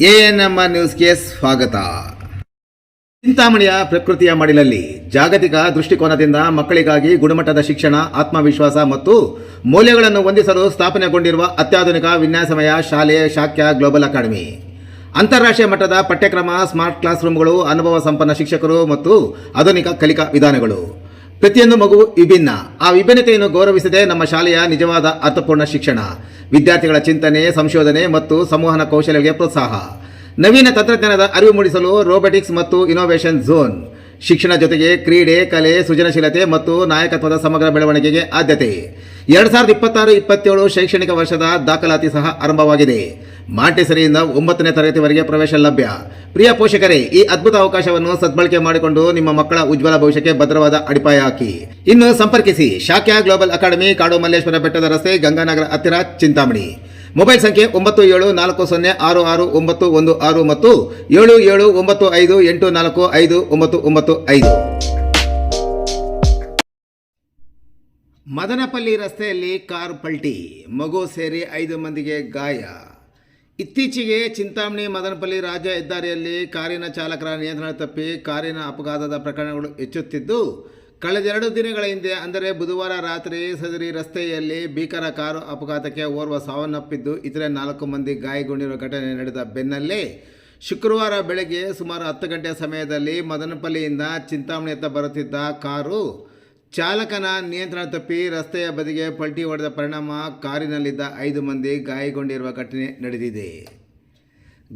ANMR ನ್ಯೂಸ್ಗೆ ಸ್ವಾಗತ. ಚಿಂತಾಮಣಿಯ ಪ್ರಕೃತಿಯ ಮಡಿಲಲ್ಲಿ ಜಾಗತಿಕ ದೃಷ್ಟಿಕೋನದಿಂದ ಮಕ್ಕಳಿಗಾಗಿ ಗುಣಮಟ್ಟದ ಶಿಕ್ಷಣ, ಆತ್ಮವಿಶ್ವಾಸ ಮತ್ತು ಮೌಲ್ಯಗಳನ್ನು ಹೊಂದಿಸಲು ಸ್ಥಾಪನೆಗೊಂಡಿರುವ ಅತ್ಯಾಧುನಿಕ ವಿನ್ಯಾಸಮಯ ಶಾಲೆ ಶಾಕ್ಯ ಗ್ಲೋಬಲ್ ಅಕಾಡೆಮಿ. ಅಂತಾರಾಷ್ಟ್ರೀಯ ಮಟ್ಟದ ಪಠ್ಯಕ್ರಮ, ಸ್ಮಾರ್ಟ್ ಕ್ಲಾಸ್ ರೂಮ್ಗಳು, ಅನುಭವ ಸಂಪನ್ನ ಶಿಕ್ಷಕರು ಮತ್ತು ಆಧುನಿಕ ಕಲಿಕಾ ವಿಧಾನಗಳು. ಪ್ರತಿಯೊಂದು ಮಗು ವಿಭಿನ್ನ. ಆ ವಿಭಿನ್ನತೆಯನ್ನು ಗೌರವಿಸದೆ ನಮ್ಮ ಶಾಲೆಯ ನಿಜವಾದ ಅರ್ಥಪೂರ್ಣ ಶಿಕ್ಷಣ, ವಿದ್ಯಾರ್ಥಿಗಳ ಚಿಂತನೆ, ಸಂಶೋಧನೆ ಮತ್ತು ಸಂವಹನ ಕೌಶಲ್ಯಗಳಿಗೆ ಪ್ರೋತ್ಸಾಹ, ನವೀನ ತಂತ್ರಜ್ಞಾನದ ಅರಿವು ಮೂಡಿಸಲು ರೋಬೋಟಿಕ್ಸ್ ಮತ್ತು ಇನೋವೇಷನ್ ಝೋನ್, ಶಿಕ್ಷಣ ಜೊತೆಗೆ ಕ್ರೀಡೆ, ಕಲೆ, ಸೃಜನಶೀಲತೆ ಮತ್ತು ನಾಯಕತ್ವದ ಸಮಗ್ರ ಬೆಳವಣಿಗೆಗೆ ಆದ್ಯತೆ. 2026-27 ಶೈಕ್ಷಣಿಕ ವರ್ಷದ ದಾಖಲಾತಿ ಸಹ ಆರಂಭವಾಗಿದೆ. ಮಾಂಟೆಸರಿಯಿಂದ 9ನೇ ತರಗತಿವರೆಗೆ ಪ್ರವೇಶ ಲಭ್ಯ. ಪ್ರಿಯ ಪೋಷಕರೇ, ಈ ಅದ್ಭುತ ಅವಕಾಶವನ್ನು ಸದ್ಬಳಕೆ ಮಾಡಿಕೊಂಡು ನಿಮ್ಮ ಮಕ್ಕಳ ಉಜ್ವಲ ಭವಿಷ್ಯಕ್ಕೆ ಭದ್ರವಾದ ಅಡಿಪಾಯ ಹಾಕಿ. ಇನ್ನು ಸಂಪರ್ಕಿಸಿ ಶಾಕ್ಯ ಗ್ಲೋಬಲ್ ಅಕಾಡೆಮಿ, ಕಾಡು ಮಲ್ಲೇಶ್ವರ ಬೆಟ್ಟದ ರಸ್ತೆ, ಗಂಗಾನಗರ ಹತ್ತಿರ, ಚಿಂತಾಮಣಿ. ಮೊಬೈಲ್ ಸಂಖ್ಯೆ 97406916 ಮತ್ತು 7795845995. ಮದನಪಲ್ಲಿ ರಸ್ತೆಯಲ್ಲಿ ಕಾರ್ ಪಲ್ಟಿ, ಮಗು ಸೇರಿ 5 ಮಂದಿಗೆ ಗಾಯ. ಇತ್ತೀಚೆಗೆ ಚಿಂತಾಮಣಿ ಮದನಪಲ್ಲಿ ರಾಜ್ಯ ಹೆದ್ದಾರಿಯಲ್ಲಿ ಕಾರಿನ ಚಾಲಕರ ನಿಯಂತ್ರಣ ತಪ್ಪಿ ಕಾರಿನ ಅಪಘಾತದ ಪ್ರಕರಣಗಳು ಹೆಚ್ಚುತ್ತಿದ್ದು, ಕಳೆದ 2 ದಿನಗಳ ಹಿಂದೆ ಅಂದರೆ ಬುಧವಾರ ರಾತ್ರಿ ಸದರಿ ರಸ್ತೆಯಲ್ಲಿ ಭೀಕರ ಕಾರು ಅಪಘಾತಕ್ಕೆ ಓರ್ವ ಸಾವನ್ನಪ್ಪಿದ್ದು, ಇತರೆ 4 ಮಂದಿ ಗಾಯಗೊಂಡಿರುವ ಘಟನೆ ನಡೆದ ಬೆನ್ನಲ್ಲೇ ಶುಕ್ರವಾರ ಬೆಳಗ್ಗೆ ಸುಮಾರು 10 ಗಂಟೆ ಸಮಯದಲ್ಲಿ ಮದನಪಲ್ಲಿಯಿಂದ ಚಿಂತಾಮಣಿಯತ್ತ ಬರುತ್ತಿದ್ದ ಕಾರು ಚಾಲಕನ ನಿಯಂತ್ರಣ ತಪ್ಪಿ ರಸ್ತೆಯ ಬದಿಗೆ ಪಲ್ಟಿ ಹೊಡೆದ ಪರಿಣಾಮ ಕಾರಿನಲ್ಲಿದ್ದ 5 ಮಂದಿ ಗಾಯಗೊಂಡಿರುವ ಘಟನೆ ನಡೆದಿದೆ.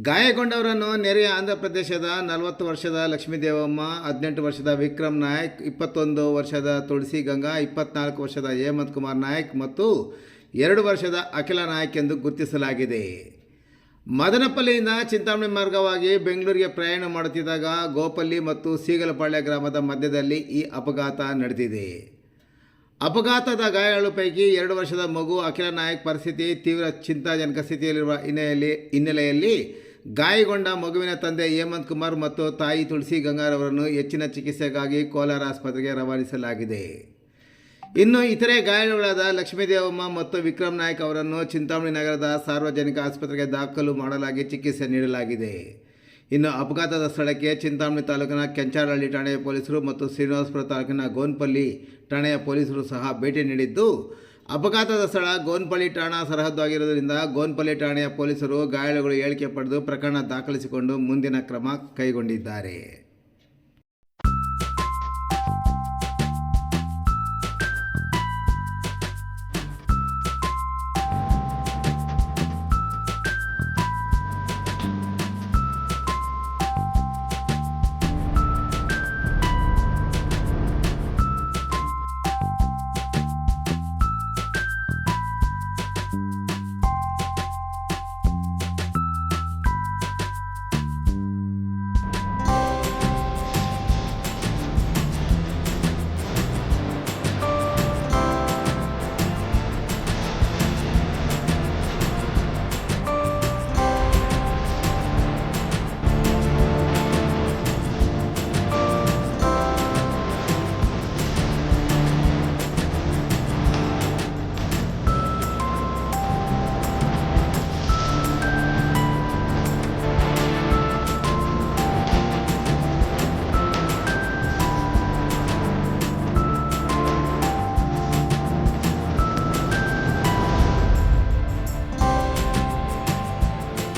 ಗಾಯಗೊಂಡವರನ್ನು ನೆರೆಯ ಆಂಧ್ರ ಪ್ರದೇಶದ 40 ವರ್ಷದ ಲಕ್ಷ್ಮೀದೇವಮ್ಮ, 18 ವರ್ಷದ ವಿಕ್ರಮ್ ನಾಯಕ್, 21 ವರ್ಷದ ತುಳಸಿ ಗಂಗಾ, 24 ವರ್ಷದ ಹೇಮಂತ್ ಕುಮಾರ್ ನಾಯಕ್ ಮತ್ತು 2 ವರ್ಷದ ಅಖಿಲ ನಾಯಕ್ ಎಂದು ಗುರುತಿಸಲಾಗಿದೆ. ಮದನಪಲ್ಲಿಯಿಂದ ಚಿಂತಾಮಣಿ ಮಾರ್ಗವಾಗಿ ಬೆಂಗಳೂರಿಗೆ ಪ್ರಯಾಣ ಮಾಡುತ್ತಿದ್ದಾಗ ಗೋಪಲ್ಲಿ ಮತ್ತು ಸೀಗಲಪಾಳ್ಯ ಗ್ರಾಮದ ಮಧ್ಯದಲ್ಲಿ ಈ ಅಪಘಾತ ನಡೆದಿದೆ. ಅಪಘಾತದ ಗಾಯಾಳು ಪೈಕಿ 2 ವರ್ಷದ ಮಗು ಅಖಿಲ ನಾಯಕ್ ಪರಿಸ್ಥಿತಿ ತೀವ್ರ ಚಿಂತಾಜನಕ ಸ್ಥಿತಿಯಲ್ಲಿರುವ ಹಿನ್ನೆಲೆಯಲ್ಲಿ ಗಾಯಗೊಂಡ ಮಗುವಿನ ತಂದೆ ಹೇಮಂತ್ ಕುಮಾರ್ ಮತ್ತು ತಾಯಿ ತುಳಸಿ ಗಂಗಾರವರನ್ನು ಹೆಚ್ಚಿನ ಚಿಕಿತ್ಸೆಗಾಗಿ ಕೋಲಾರ ಆಸ್ಪತ್ರೆಗೆ ರವಾನಿಸಲಾಗಿದೆ. ಇನ್ನು ಇತರೆ ಗಾಯಾಳುಗಳಾದ ಲಕ್ಷ್ಮೀದೇವಮ್ಮ ಮತ್ತು ವಿಕ್ರಮ್ ನಾಯಕ್ ಅವರನ್ನು ಚಿಂತಾಮಣಿ ನಗರದ ಸಾರ್ವಜನಿಕ ಆಸ್ಪತ್ರೆಗೆ ದಾಖಲು ಮಾಡಲಾಗಿ ಚಿಕಿತ್ಸೆ ನೀಡಲಾಗಿದೆ. ಇನ್ನು ಅಪಘಾತದ ಸ್ಥಳಕ್ಕೆ ಚಿಂತಾಮಣಿ ತಾಲೂಕಿನ ಕೆಂಚಾರಹಳ್ಳಿ ಠಾಣೆಯ ಪೊಲೀಸರು ಮತ್ತು ಶ್ರೀನಿವಾಸಪುರ ತಾಲೂಕಿನ ಗೋನ್ಪಲ್ಲಿ ಠಾಣೆಯ ಪೊಲೀಸರು ಸಹ ಭೇಟಿ ನೀಡಿದ್ದು, ಅಪಘಾತದ ಸ್ಥಳ ಗೋನ್ಪಲ್ಲಿ ಠಾಣಾ ಸರಹದ್ದು ಆಗಿರುವುದರಿಂದ ಗೋನ್ಪಲ್ಲಿ ಠಾಣೆಯ ಪೊಲೀಸರು ಗಾಯಾಳುಗಳು ಹೇಳಿಕೆ ಪಡೆದು ಪ್ರಕರಣ ದಾಖಲಿಸಿಕೊಂಡು ಮುಂದಿನ ಕ್ರಮ ಕೈಗೊಂಡಿದ್ದಾರೆ.